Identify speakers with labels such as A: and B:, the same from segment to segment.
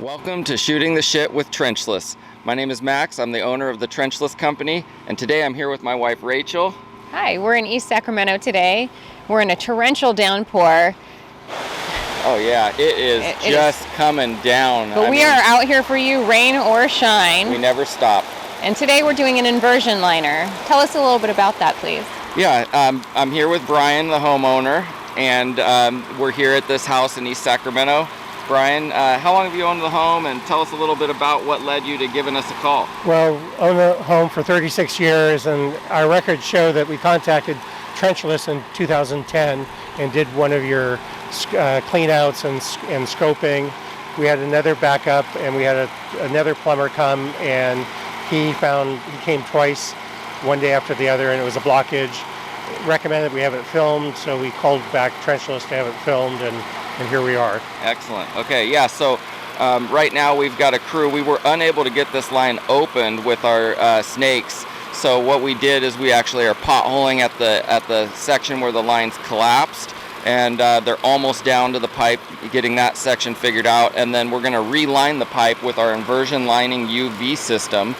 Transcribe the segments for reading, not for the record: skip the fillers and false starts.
A: Welcome to Shooting the Shit with Trenchless. My name is Max, I'm the owner of the Trenchless company, and today I'm here with my wife Rachel.
B: Hi, we're in East Sacramento today. We're in a torrential downpour.
A: Oh yeah, it is just coming down.
B: But we are out here for you, rain or shine.
A: We never stop.
B: And today we're doing an inversion liner. Tell us a little bit about that, please.
A: Yeah, I'm here with Brian, the homeowner, and we're here at this house in East Sacramento. Brian, how long have you owned the home, and tell us a little bit about what led you to giving us a call?
C: Well, owned the home for 36 years, and our records show that we contacted Trenchless in 2010 and did one of your cleanouts and scoping. We had another backup, and we had another plumber come, and he came twice, one day after the other, and it was a blockage. Recommended we have it filmed, so we called back Trenchless to have it filmed, and here we are.
A: Excellent. Okay, yeah, so right now we've got a crew. We were unable to get this line opened with our snakes, so what we did is we actually are potholing at the section where the lines collapsed, and they're almost down to the pipe, getting that section figured out, and then we're going to reline the pipe with our inversion lining UV system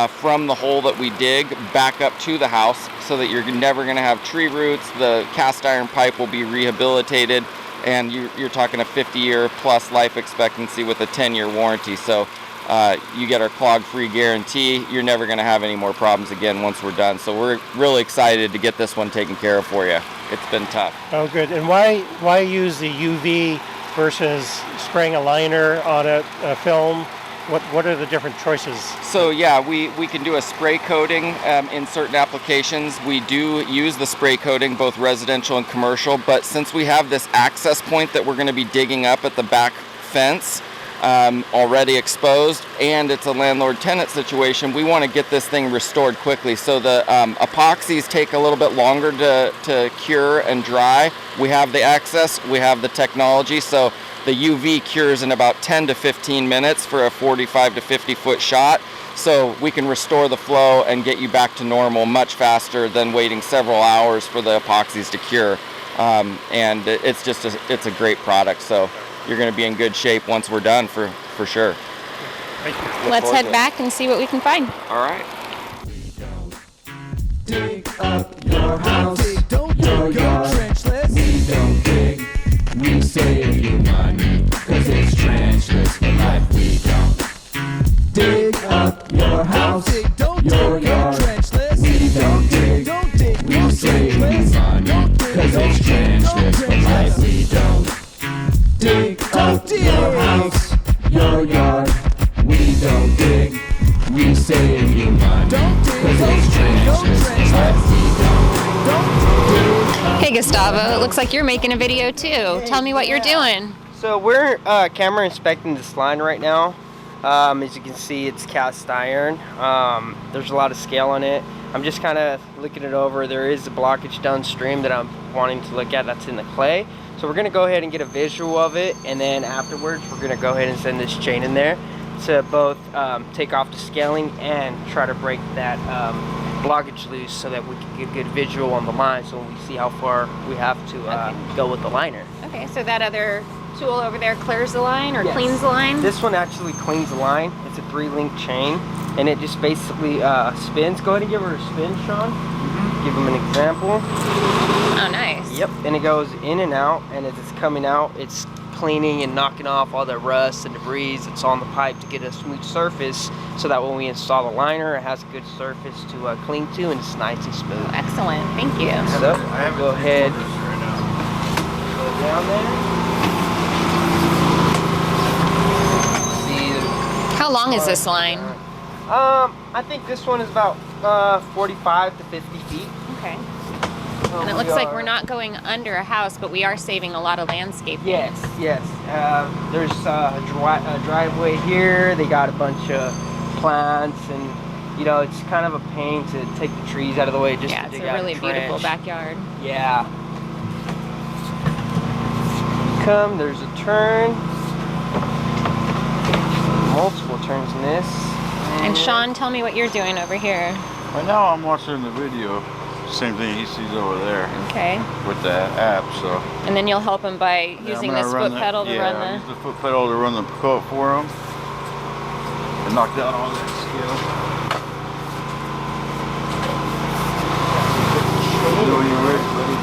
A: from the hole that we dig back up to the house, so that you're never going to have tree roots. The cast iron pipe will be rehabilitated, and you're talking a 50-year plus life expectancy with a 10-year warranty. So you get our clog-free guarantee. You're never going to have any more problems again once we're done. So we're really excited to get this one taken care of for you. It's been tough.
C: Oh, good. And why use the UV versus spraying a liner on a film? What are the different choices?
A: So yeah, we can do a spray coating in certain applications. We do use the spray coating, both residential and commercial, but since we have this access point that we're going to be digging up at the back fence, already exposed, and it's a landlord-tenant situation, we want to get this thing restored quickly. So the epoxies take a little bit longer to cure and dry. We have the access, we have the technology, so the UV cures in about 10 to 15 minutes for a 45 to 50 foot shot. So we can restore the flow and get you back to normal much faster than waiting several hours for the epoxies to cure. And it's a great product. So you're going to be in good shape once we're done for sure.
B: Let's head back and see what we can find.
A: All right.
D: Dig up your house, your yard. We don't dig, we save you money, cause it's trenchless for life. We don't dig up your house, your yard. We don't dig, we save you money, cause it's trenchless for life. We don't dig up your house, your yard. We don't dig, we save you money, cause it's trenchless for life. We don't.
B: Hey Gustavo, it looks like you're making a video too. Tell me what you're doing.
E: So we're camera inspecting this line right now. As you can see, it's cast iron. There's a lot of scale on it. I'm just kind of looking it over. There is a blockage downstream that I'm wanting to look at that's in the clay. So we're going to go ahead and get a visual of it, and then afterwards we're going to go ahead and send this chain in there to both take off the scaling and try to break that blockage loose, so that we can get a good visual on the line, so when we see how far we have to go with the liner.
B: Okay, so that other tool over there clears the line or
E: Yes.
B: cleans the line?
E: This one actually cleans the line. It's a 3-link chain, and it just basically spins. Go ahead and give her a spin, Sean. Give them an example.
B: Oh, nice.
E: Yep, and it goes in and out, and as it's coming out, it's cleaning and knocking off all the rust and debris that's on the pipe to get a smooth surface, so that when we install the liner, it has a good surface to clean to, and it's nice and smooth.
B: Excellent, thank you.
E: So go ahead, go down there. See,
B: How long is this line?
E: I think this one is about 45 to 50 feet.
B: Okay. And it looks like we're not going under a house, but we are saving a lot of landscaping.
E: Yes. There's a driveway here. They got a bunch of plants, and you know, it's kind of a pain to take the trees out of the way just
B: Yeah,
E: to
B: it's
E: dig
B: a
E: out
B: really
E: a trench.
B: beautiful backyard.
E: Yeah. Come, there's a turn. Multiple turns in this.
B: And Sean, tell me what you're doing over here.
F: Right now I'm watching the video, same thing he sees over there
B: Okay.
F: with the app. So
B: And then you'll help him by
F: yeah,
B: using
F: I'm
B: this
F: gonna
B: foot pedal to
F: I'll
B: run
F: use the foot pedal to run the quote for him and knock down all that skill. You know when you're ready, buddy.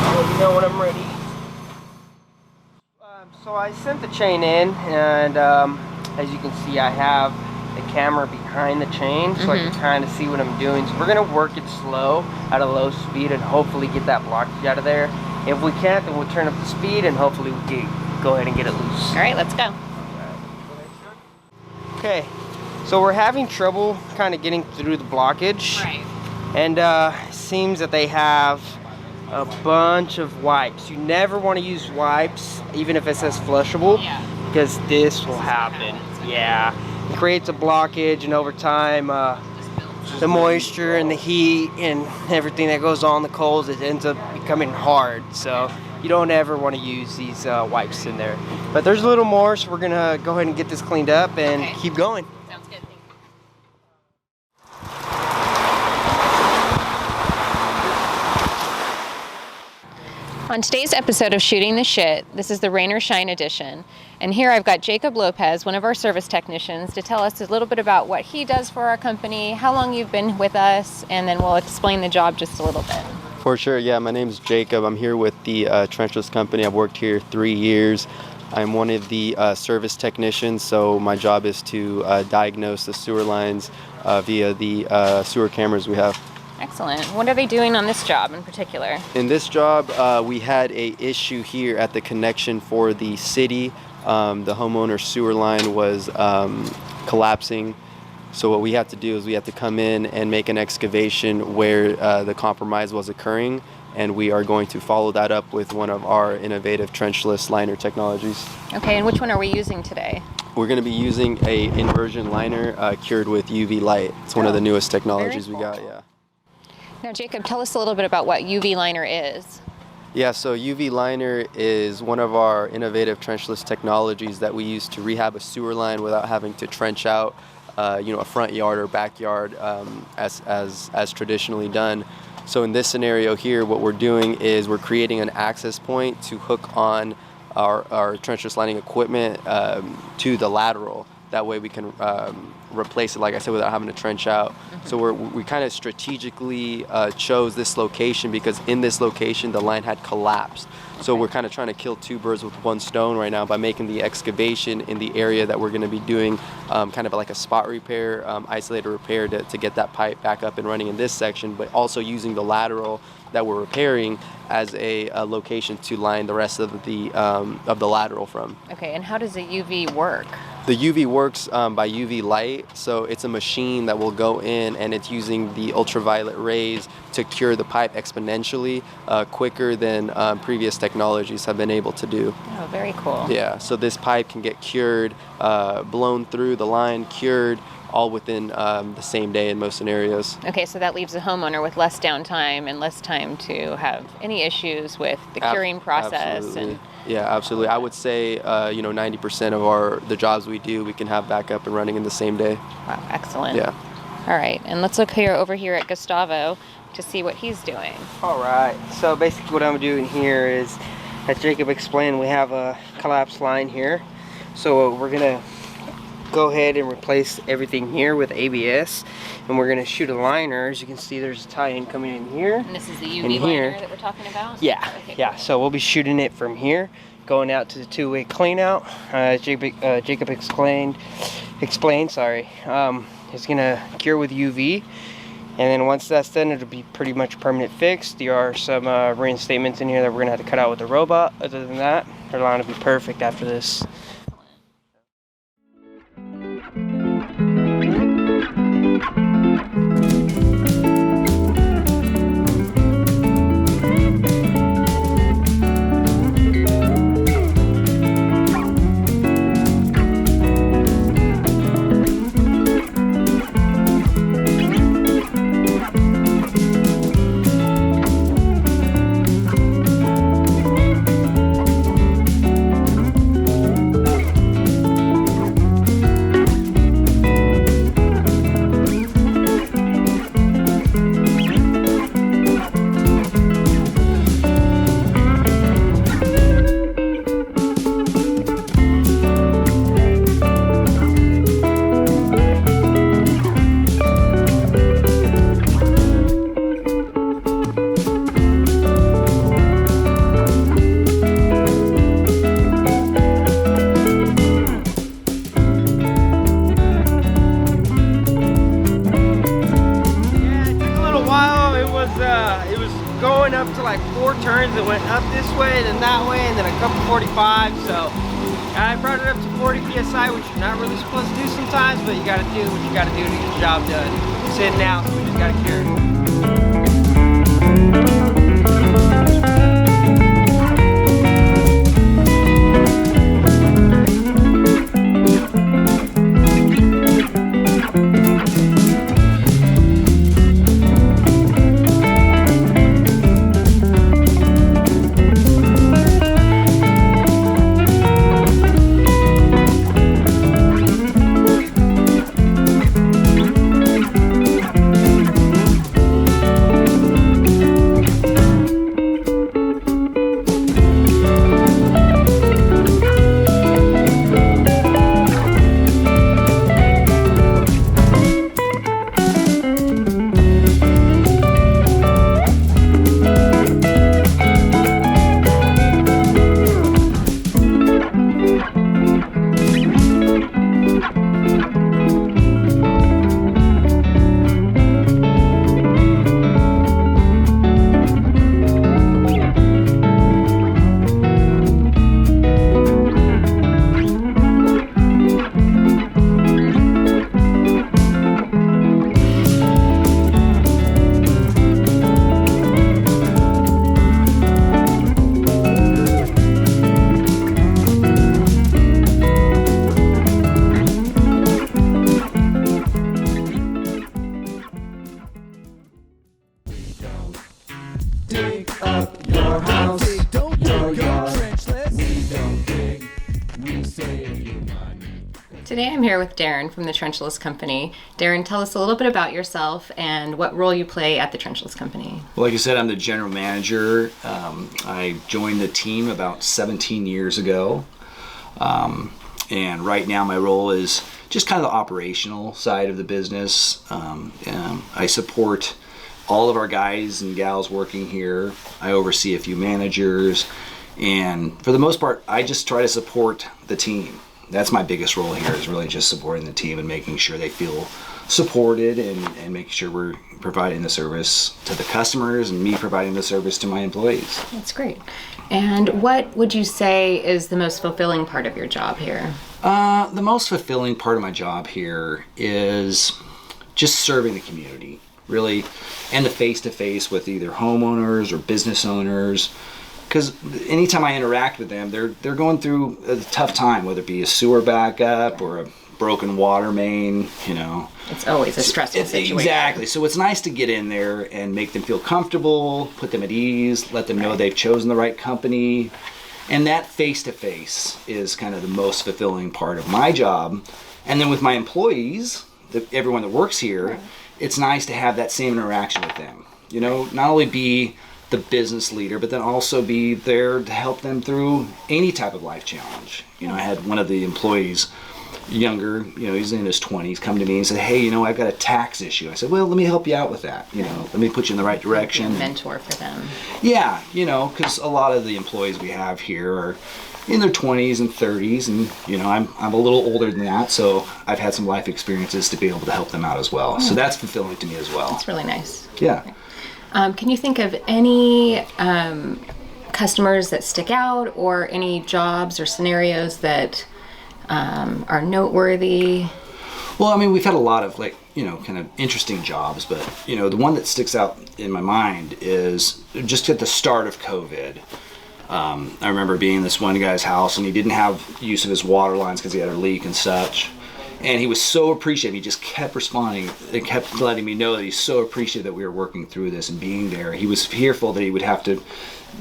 E: I'll let you know when I'm ready. So I sent the chain in, and as you can see, I have the camera behind the chain, so I can kind of see what I'm doing. So we're gonna work it slow at a low speed and hopefully get that blockage out of there. If we can't, then we'll turn up the speed and hopefully we can go ahead and get it loose.
B: All right, let's go.
E: Okay, so we're having trouble kind of getting through the blockage.
B: Right.
E: And it seems that they have a bunch of wipes. You never want to use wipes, even if it says flushable, because this will happen. Yeah, it creates a blockage, and over time, the moisture and the heat and everything that goes on the coals, it ends up becoming hard. So you don't ever want to use these wipes in there. But there's a little more, so we're gonna go ahead and get this cleaned up and keep going.
B: Sounds good. Thank you. On today's episode of Shooting the Shit, this is the Rain or Shine edition. And here I've got Jacob Lopez, one of our service technicians, to tell us a little bit about what he does for our company, how long you've been with us, and then we'll explain the job just a little bit.
G: For sure, yeah. My name's Jacob. I'm here with the Trenchless company. I've worked here 3 years. I'm one of the service technicians, so my job is to diagnose the sewer lines via the sewer cameras we have.
B: Excellent. What are they doing on this job in particular?
G: In this job, we had a issue here at the connection for the city. The homeowner's sewer line was collapsing. So what we have to do is we have to come in and make an excavation where the compromise was occurring, and we are going to follow that up with one of our innovative trenchless liner technologies.
B: Okay, and which one are we using today?
G: We're going to be using a inversion liner cured with UV light. It's one of the newest technologies we got, yeah.
B: Now, Jacob, tell us a little bit about what UV liner is.
G: Yeah, so UV liner is one of our innovative trenchless technologies that we use to rehab a sewer line without having to trench out, a front yard or backyard as traditionally done. So in this scenario here, what we're doing is we're creating an access point to hook on our trenchless lining equipment to the lateral. That way we can replace it, like I said, without having to trench out. So we kind of strategically chose this location because in this location the line had collapsed. So we're kind of trying to kill two birds with one stone right now by making the excavation in the area that we're going to be doing kind of like a spot repair, isolated repair to get that pipe back up and running in this section, but also using the lateral that we're repairing as a location to line the rest of the lateral from.
B: Okay, and how does the UV work?
G: The UV works by UV light, so it's a machine that will go in and it's using the ultraviolet rays to cure the pipe exponentially quicker than previous technologies have been able to do.
B: Oh, very cool.
G: Yeah, so this pipe can get cured, blown through the line, cured, all within the same day in most scenarios.
B: Okay, so that leaves the homeowner with less downtime and less time to have any issues with the curing process.
G: Absolutely. Yeah, absolutely. I would say 90% of the jobs we do, we can have back up and running in the same day.
B: Wow, excellent.
G: Yeah.
B: All right, and let's look over here at Gustavo to see what he's doing.
E: All right, so basically what I'm doing here is, as Jacob explained, we have a collapsed line here. So we're gonna go ahead and replace everything here with ABS, and we're gonna shoot a liner. As you can see, there's a tie-in coming in here.
B: And this is the UV liner that we're talking about?
E: Yeah, okay, yeah. Cool. So we'll be shooting it from here, going out to the two-way clean out. Jacob explained, it's gonna cure with UV, and then once that's done, it'll be pretty much permanent fix. There are some reinstatements in here that we're gonna have to cut out with the robot. Other than that, our line will be perfect after this. that way, and then a couple 45. So I brought it up to 40 psi, which you're not really supposed to do sometimes, but you got to do what you got to do to get the job done. Sitting out, so we just got to cure it.
D: Dig up your house. Don't your yard. Trenchless. We don't dig. We save you money.
B: Today I'm here with Darren from the Trenchless Company. Darren, tell us a little bit about yourself and what role you play at the Trenchless Company.
H: Well, like you said, I'm the general manager. I joined the team about 17 years ago. And right now my role is just kind of the operational side of the business. I support all of our guys and gals working here. I oversee a few managers. And for the most part, I just try to support the team. That's my biggest role here, is really just supporting the team and making sure they feel supported and making sure we're providing the service to the customers and me providing the service to my employees.
B: That's great. And what would you say is the most fulfilling part of your job here?
H: The most fulfilling part of my job here is just serving the community, really, and the face-to-face with either homeowners or business owners. Because anytime I interact with them, they're going through a tough time, whether it be a sewer backup or a broken water main, you know.
B: It's always a stressful situation.
H: Exactly. So it's nice to get in there and make them feel comfortable, put them at ease, let them know they've chosen the right company. And that face-to-face is kind of the most fulfilling part of my job. And then with my employees, everyone that works here, it's nice to have that same interaction with them. You know, not only be the business leader, but then also be there to help them through any type of life challenge. You know, I had one of the employees, younger, you know, he's in his 20s, come to me and said, hey, you know, I've got a tax issue. I said, well, let me help you out with that. You know, let me put you in the right direction.
B: Be a mentor for them.
H: Yeah, you know, because a lot of the employees we have here are in their 20s and 30s, and you know, I'm a little older than that, so I've had some life experiences to be able to help them out as well. So that's fulfilling to me as well.
B: That's really nice.
H: Yeah.
B: Can you think of any customers that stick out, or any jobs or scenarios that are noteworthy?
H: Well, I mean, we've had a lot of, like, you know, kind of interesting jobs, but you know, the one that sticks out in my mind is just at the start of COVID. I remember being in this one guy's house, and he didn't have use of his water lines because he had a leak and such. And he was so appreciative. He just kept responding and kept letting me know that he's so appreciative that we were working through this and being there. He was fearful that he would have to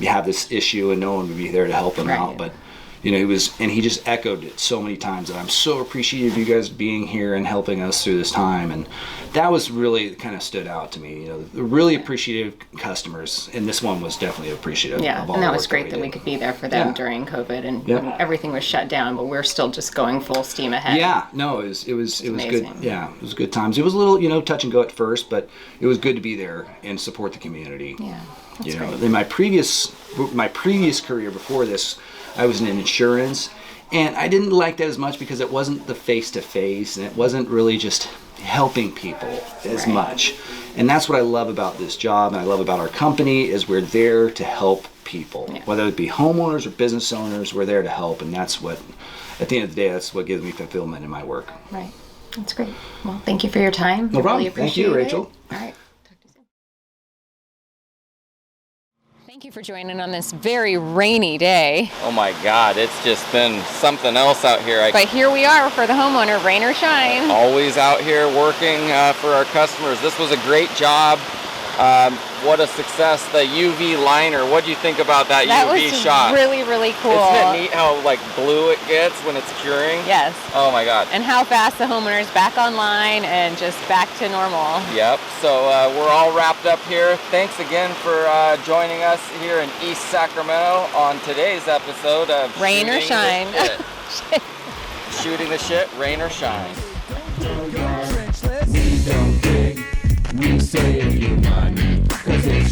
H: have this issue and no one would be there to help him out. But you know, he just echoed it so many times that I'm so appreciative of you guys being here and helping us through this time. And that was really kind of stood out to me. You know, the really appreciative customers, and this one was definitely appreciative.
B: Yeah,
H: of all
B: and that
H: the
B: was
H: work
B: great that we could be there for them during COVID, and when everything was shut down, but we're still just going full steam ahead.
H: Yeah, no, it was good. Yeah, it was good times. It was a little, you know, touch and go at first, but it was good to be there and support the community.
B: Yeah, that's
H: you know,
B: great.
H: in my previous career before this, I was in insurance, and I didn't like that as much because it wasn't the face-to-face, and it wasn't really just helping people as much. And that's what I love about this job, and I love about our company, is we're there to help people,
B: Yeah.
H: whether it be homeowners or business owners. We're there to help, and that's what, at the end of the day, that's what gives me fulfillment in my work.
B: Right. That's great. Well, thank you for your time.
H: No
B: I
H: problem.
B: Really
H: Thank you,
B: appreciate
H: Rachel.
B: it. All right. Talk to you soon. Thank you for joining on this very rainy day.
A: Oh my God, it's just been something else out here.
B: But here we are for the homeowner, rain or shine.
A: Always out here working for our customers. This was a great job. What a success. The UV liner. What do you think about that UV
B: was
A: shot?
B: really, really cool.
A: Isn't it neat how like blue it gets when it's curing?
B: Yes.
A: Oh my God.
B: And how fast the homeowner's back online and just back to normal.
A: Yep. So we're all wrapped up here. Thanks again for joining us here in East Sacramento on today's episode of
B: Rain or
A: Shooting the
B: shine.
A: Shit. Shooting the shit, rain or shine.
D: We don't dig, we save you money, 'cause it's